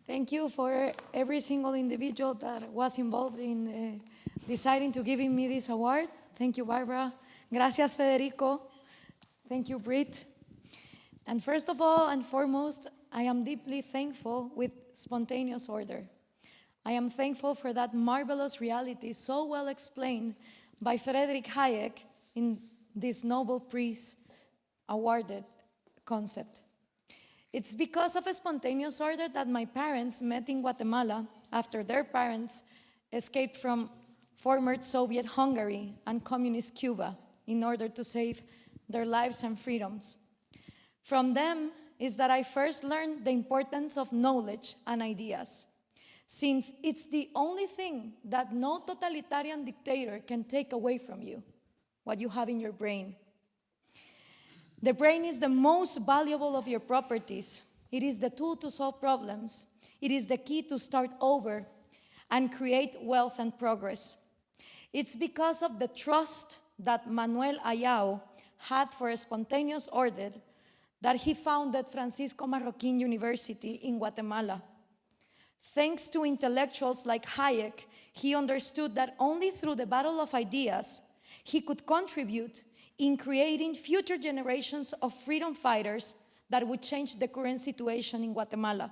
Thank you for every single individual that was involved in deciding to giving me this award. Thank you, Barbara. Gracias, Federico. Thank you, Brit. And first of all and foremost, I am deeply thankful with spontaneous order. I am thankful for that marvelous reality so well explained by Friedrich Hayek in this Nobel Peace awarded concept. It's because of a spontaneous order that my parents met in Guatemala after their parents escaped from former Soviet Hungary and communist Cuba in order to save their lives and freedoms. From them is that I first learned the importance of knowledge and ideas, since it's the only thing that no totalitarian dictator can take away from you, what you have in your brain. The brain is the most valuable of your properties. It is the tool to solve problems. It is the key to start over and create wealth and progress. It's because of the trust that Manuel Ayau had for a spontaneous order that he founded Francisco Marroquín University in Guatemala. Thanks to intellectuals like Hayek, he understood that only through the battle of ideas he could contribute in creating future generations of freedom fighters that would change the current situation in Guatemala.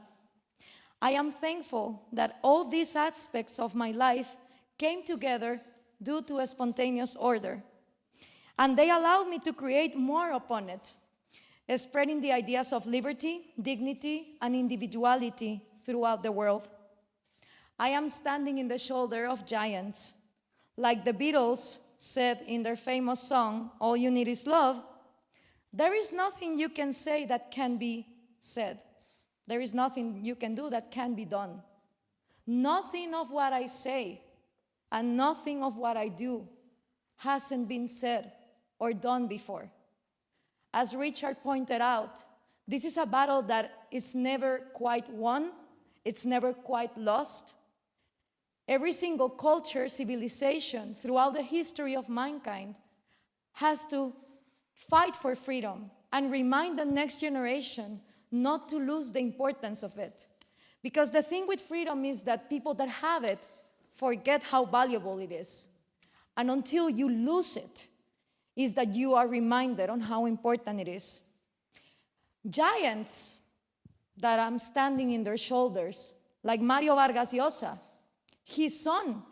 I am thankful that all these aspects of my life came together due to a spontaneous order, and they allowed me to create more upon it, spreading the ideas of liberty, dignity, and individuality throughout the world. I am standing in the shoulder of giants. Like the Beatles said in their famous song, "All You Need Is Love," there is nothing you can say that can be said. There is nothing you can do that can be done. Nothing of what I say and nothing of what I do hasn't been said or done before. As Richard pointed out, this is a battle that is never quite won, it's never quite lost. Every single culture, civilization throughout the history of mankind has to fight for freedom and remind the next generation not to lose the importance of it. Because the thing with freedom is that people that have it forget how valuable it is. And until you lose it, is that you are reminded on how important it is. Giants that I'm standing in their shoulders, like Mario Vargas Llosa, his son,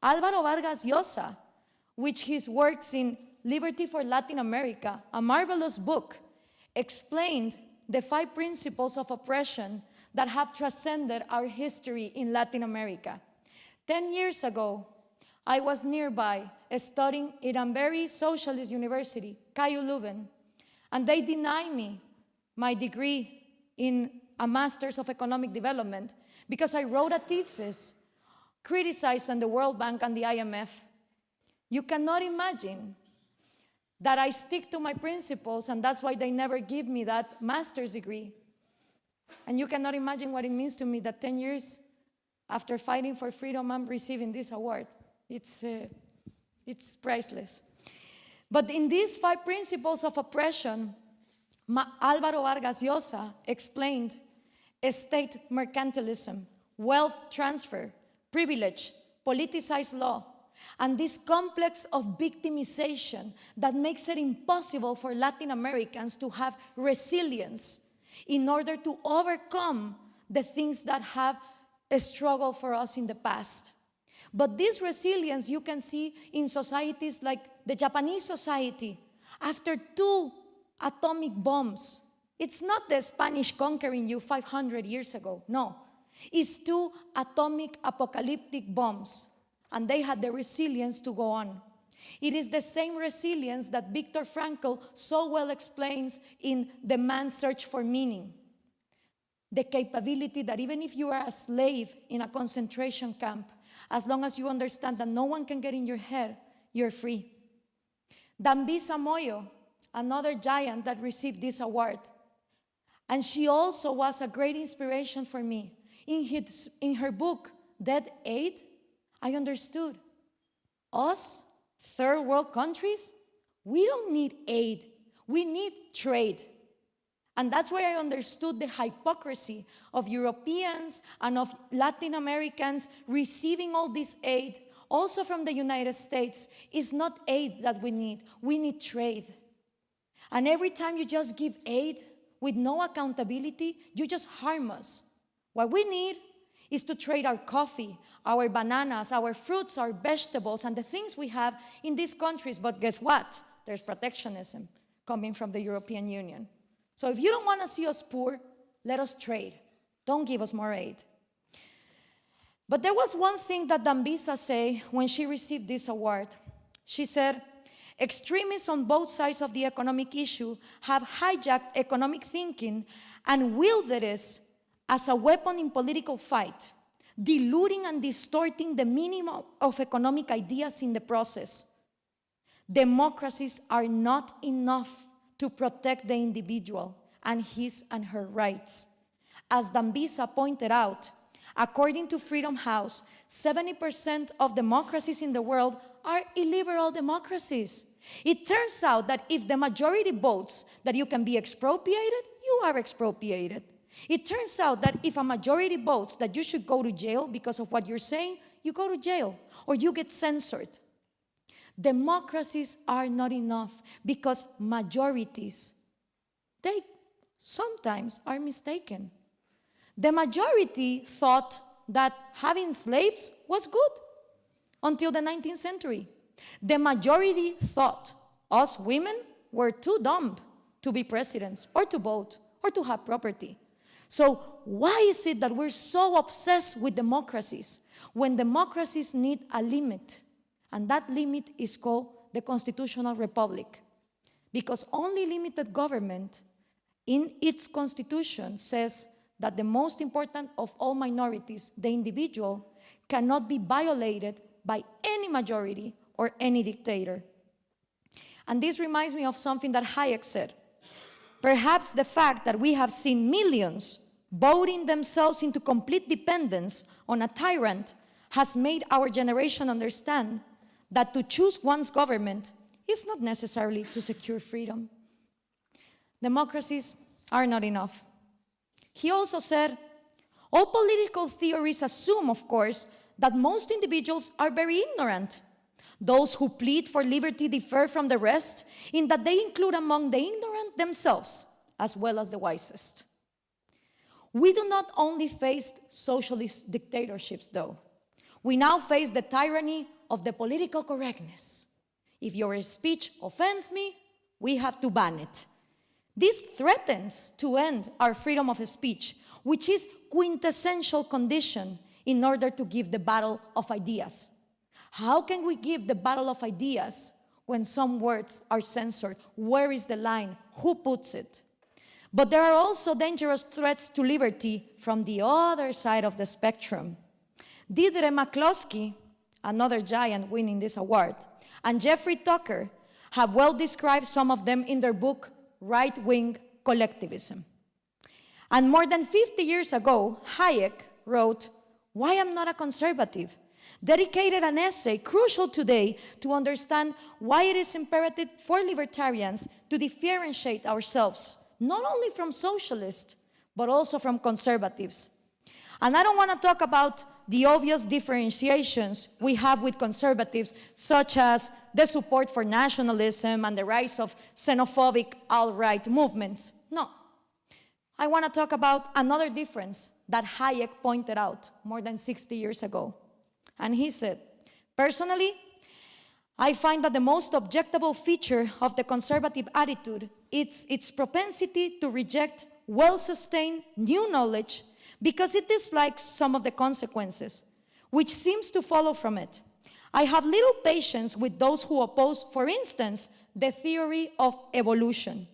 Álvaro Vargas Llosa, which his works in Liberty for Latin America, a marvelous book, explained the 5 principles of oppression that have transcended our history in Latin America. 10 years ago, I was nearby studying in a very socialist university, KU Leuven, and they denied me my degree in a Master's of Economic Development because I wrote a thesis criticizing the World Bank and the IMF. You cannot imagine that I stick to my principles, and that's why they never give me that master's degree. And you cannot imagine what it means to me that 10 years after fighting for freedom, I'm receiving this award. It's priceless. But in these 5 principles of oppression, Álvaro Vargas Llosa explained state mercantilism, wealth transfer, privilege, politicized law, and this complex of victimization that makes it impossible for Latin Americans to have resilience in order to overcome the things that have a struggle for us in the past. But this resilience you can see in societies like the Japanese society after 2 atomic bombs. It's not the Spanish conquering you 500 years ago, no. It's 2 atomic apocalyptic bombs, and they had the resilience to go on. It is the same resilience that Viktor Frankl so well explains in The Man's Search for Meaning. The capability that even if you are a slave in a concentration camp, as long as you understand that no one can get in your head, you're free. Dambisa Moyo, another giant that received this award, and she also was a great inspiration for me. In her book, Dead Aid, I understood. Us, third world countries, we don't need aid. We need trade. And that's where I understood the hypocrisy of Europeans and of Latin Americans receiving all this aid, also from the United States. It's not aid that we need trade. And every time you just give aid with no accountability, you just harm us. What we need is to trade our coffee, our bananas, our fruits, our vegetables, and the things we have in these countries. But guess what? There's protectionism coming from the European Union. So if you don't want to see us poor, let us trade. Don't give us more aid. But there was one thing that Dambisa said when she received this award. She said, extremists on both sides of the economic issue have hijacked economic thinking and wielded it as a weapon in political fight, diluting and distorting the meaning of economic ideas in the process. Democracies are not enough to protect the individual and his and her rights. As Dambisa pointed out, according to Freedom House, 70% of democracies in the world are illiberal democracies. It turns out that if the majority votes that you can be expropriated, you are expropriated. It turns out that if a majority votes that you should go to jail because of what you're saying, you go to jail or you get censored. Democracies are not enough because majorities, they sometimes are mistaken. The majority thought that having slaves was good until the 19th century. The majority thought us women were too dumb to be presidents or to vote or to have property. So why is it that we're so obsessed with democracies when democracies need a limit? And that limit is called the constitutional republic. Because only limited government in its constitution says that the most important of all minorities, the individual, cannot be violated by any majority or any dictator. And this reminds me of something that Hayek said. Perhaps the fact that we have seen millions voting themselves into complete dependence on a tyrant has made our generation understand that to choose one's government is not necessarily to secure freedom. Democracies are not enough. He also said, all political theories assume, of course, that most individuals are very ignorant. Those who plead for liberty differ from the rest in that they include among the ignorant themselves, as well as the wisest. We do not only face socialist dictatorships, though. We now face the tyranny of the political correctness. If your speech offends me, we have to ban it. This threatens to end our freedom of speech, which is quintessential condition in order to give the battle of ideas. How can we give the battle of ideas when some words are censored? Where is the line? Who puts it? But there are also dangerous threats to liberty from the other side of the spectrum. Deirdre McCloskey, another giant winning this award, and Jeffrey Tucker have well described some of them in their book, Right-Wing Collectivism. And more than 50 years ago, Hayek wrote, Why I'm Not a Conservative, dedicated an essay crucial today to understand why it is imperative for libertarians to differentiate ourselves, not only from socialists, but also from conservatives. And I don't want to talk about the obvious differentiations we have with conservatives, such as the support for nationalism and the rise of xenophobic alt-right movements. No. I want to talk about another difference that Hayek pointed out more than 60 years ago. And he said, personally, I find that the most objectable feature of the conservative attitude is its propensity to reject well-sustained new knowledge because it dislikes some of the consequences, which seems to follow from it. I have little patience with those who oppose, for instance, the theory of evolution,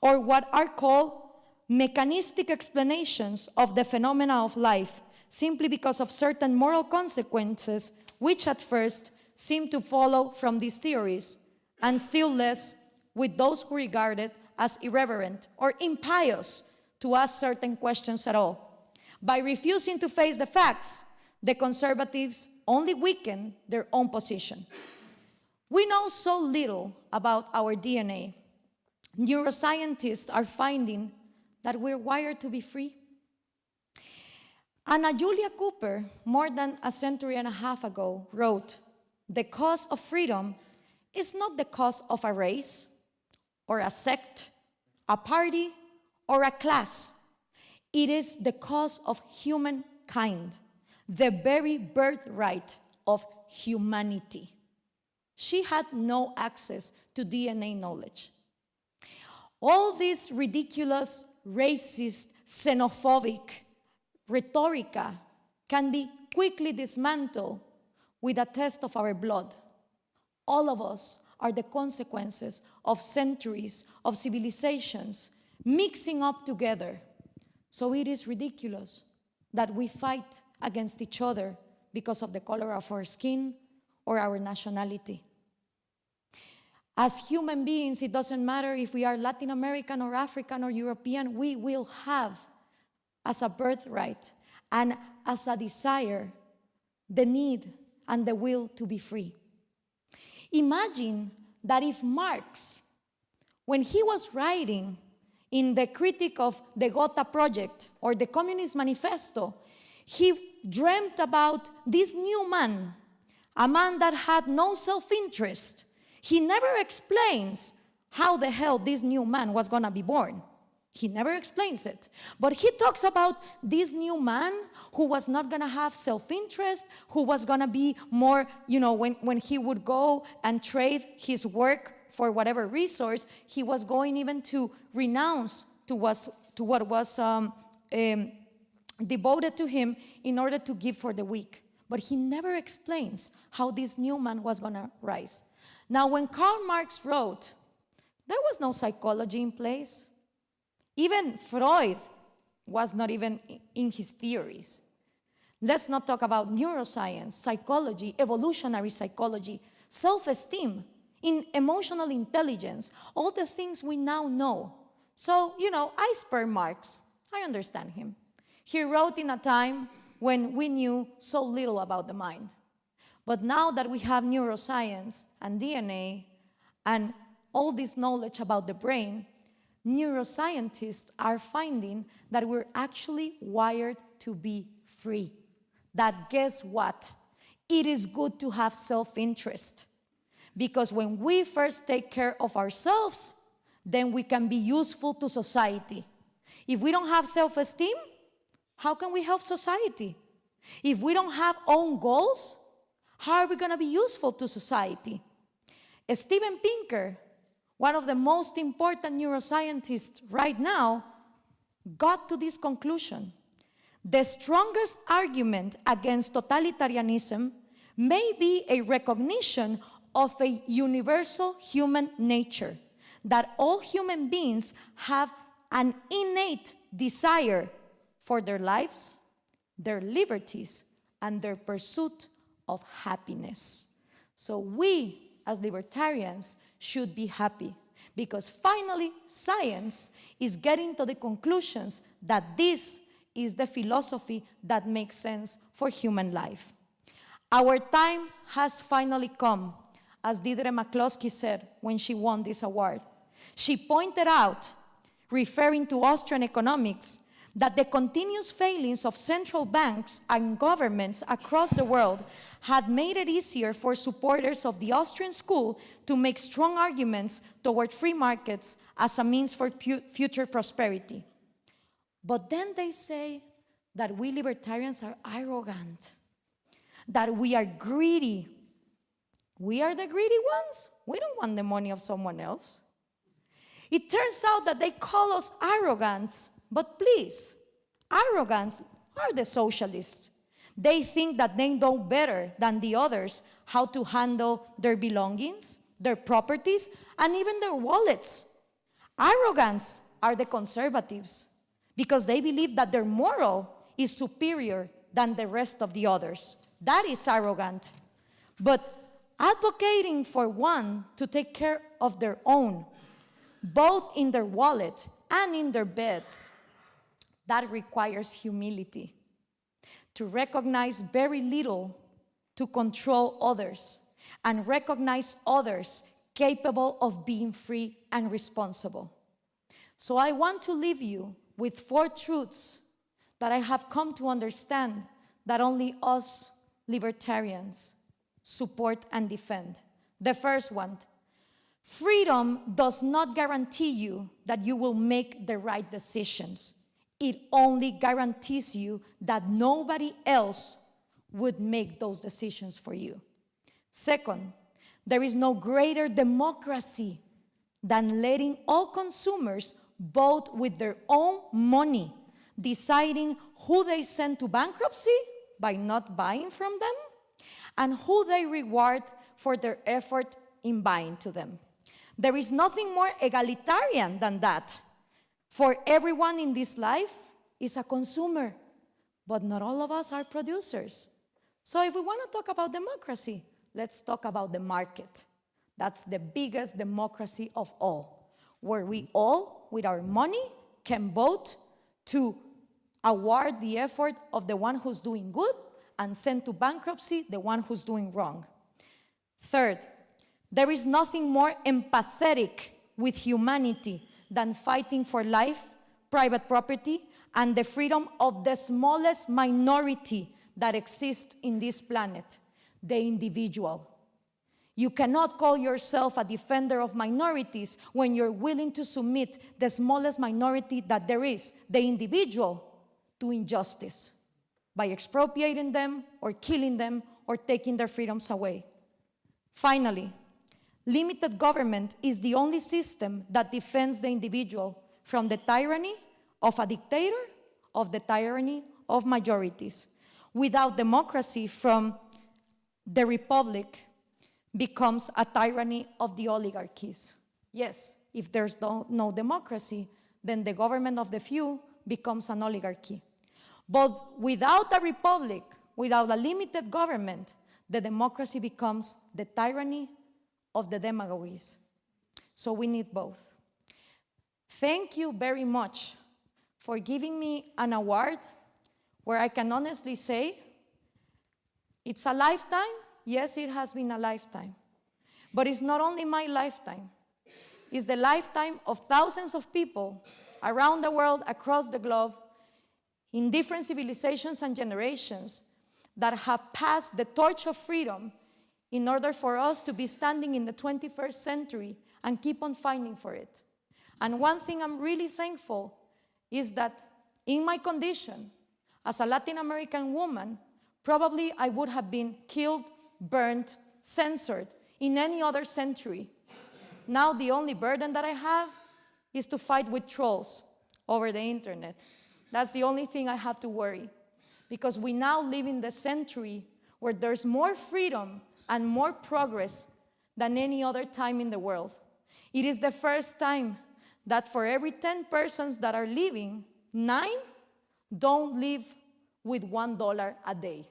or what are called mechanistic explanations of the phenomena of life, simply because of certain moral consequences, which at first seem to follow from these theories, and still less with those who regard it as irreverent or impious to ask certain questions at all. By refusing to face the facts, the conservatives only weaken their own position. We know so little about our DNA. Neuroscientists are finding that we're wired to be free? Anna Julia Cooper, more than a century and a half ago, wrote, "The cause of freedom is not the cause of a race or a sect, a party or a class. It is the cause of humankind, the very birthright of humanity." She had no access to DNA knowledge. All this ridiculous, racist, xenophobic rhetorica can be quickly dismantled with a test of our blood. All of us are the consequences of centuries of civilizations mixing up together. So it is ridiculous that we fight against each other because of the color of our skin or our nationality. As human beings, it doesn't matter if we are Latin American or African or European, we will have as a birthright and as a desire the need and the will to be free. Imagine that if Marx, when he was writing in the critique of the Gotha Project or the Communist Manifesto, he dreamt about this new man, a man that had no self-interest. He never explains how the hell this new man was going to be born. He never explains it. But he talks about this new man who was not going to have self-interest, who was going to be more, when he would go and trade his work for whatever resource, he was going even to renounce to what was devoted to him in order to give for the weak. But he never explains how this new man was going to rise. Now, when Karl Marx wrote, there was no psychology in place. Even Freud was not even in his theories. Let's not talk about neuroscience, psychology, evolutionary psychology, self-esteem, emotional intelligence, all the things we now know. So, I spare Marx. I understand him. He wrote in a time when we knew so little about the mind. But now that we have neuroscience and DNA and all this knowledge about the brain, neuroscientists are finding that we're actually wired to be free. That guess what? It is good to have self-interest. Because when we first take care of ourselves, then we can be useful to society. If we don't have self-esteem, how can we help society? If we don't have own goals, how are we going to be useful to society? Steven Pinker, one of the most important neuroscientists right now, got to this conclusion. The strongest argument against totalitarianism may be a recognition of a universal human nature, that all human beings have an innate desire for their lives, their liberties, and their pursuit of happiness. So we, as libertarians, should be happy, because finally science is getting to the conclusions that this is the philosophy that makes sense for human life. Our time has finally come, as Deirdre McCloskey said when she won this award. She pointed out, referring to Austrian economics, that the continuous failings of central banks and governments across the world had made it easier for supporters of the Austrian school to make strong arguments toward free markets as a means for future prosperity. But then they say that we libertarians are arrogant, that we are greedy. We are the greedy ones? We don't want the money of someone else. It turns out that they call us arrogant. But please, arrogants are the socialists. They think that they know better than the others how to handle their belongings, their properties, and even their wallets. Arrogants are the conservatives because they believe that their moral is superior than the rest of the others. That is arrogant. But advocating for one to take care of their own, both in their wallet and in their beds, that requires humility, to recognize very little to control others, and recognize others capable of being free and responsible. So I want to leave you with 4 truths that I have come to understand that only us libertarians support and defend. The first one, freedom does not guarantee you that you will make the right decisions. It only guarantees you that nobody else would make those decisions for you. Second, there is no greater democracy than letting all consumers vote with their own money, deciding who they send to bankruptcy by not buying from them, and who they reward for their effort in buying to them. There is nothing more egalitarian than that. For everyone in this life is a consumer, but not all of us are producers. So if we want to talk about democracy, let's talk about the market. That's the biggest democracy of all, where we all, with our money, can vote to award the effort of the one who's doing good and send to bankruptcy the one who's doing wrong. Third, there is nothing more empathetic with humanity than fighting for life, private property, and the freedom of the smallest minority that exists in this planet, the individual. You cannot call yourself a defender of minorities when you're willing to submit the smallest minority that there is, the individual, to injustice by expropriating them or killing them or taking their freedoms away. Finally, limited government is the only system that defends the individual from the tyranny of a dictator, of the tyranny of majorities. Without democracy, from the republic becomes a tyranny of the oligarchies. Yes, if there's no democracy, then the government of the few becomes an oligarchy. But without a republic, without a limited government, the democracy becomes the tyranny of the demagogues. So we need both. Thank you very much for giving me an award where I can honestly say it's a lifetime. Yes, it has been a lifetime. But it's not only my lifetime. It's the lifetime of thousands of people around the world, across the globe, in different civilizations and generations that have passed the torch of freedom in order for us to be standing in the 21st century and keep on fighting for it. And one thing I'm really thankful is that in my condition, as a Latin American woman, probably I would have been killed, burned, censored in any other century. Now the only burden that I have is to fight with trolls over the internet. That's the only thing I have to worry, because we now live in the century where there's more freedom and more progress than any other time in the world. It is the first time that for every 10 persons that are living, 9 don't live with $1 a day.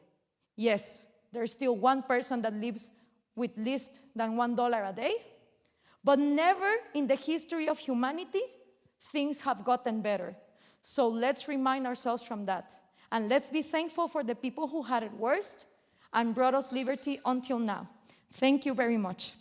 Yes, there's still 1 person that lives with less than $1 a day, but never in the history of humanity things have gotten better. So let's remind ourselves from that. And let's be thankful for the people who had it worst and brought us liberty until now. Thank you very much.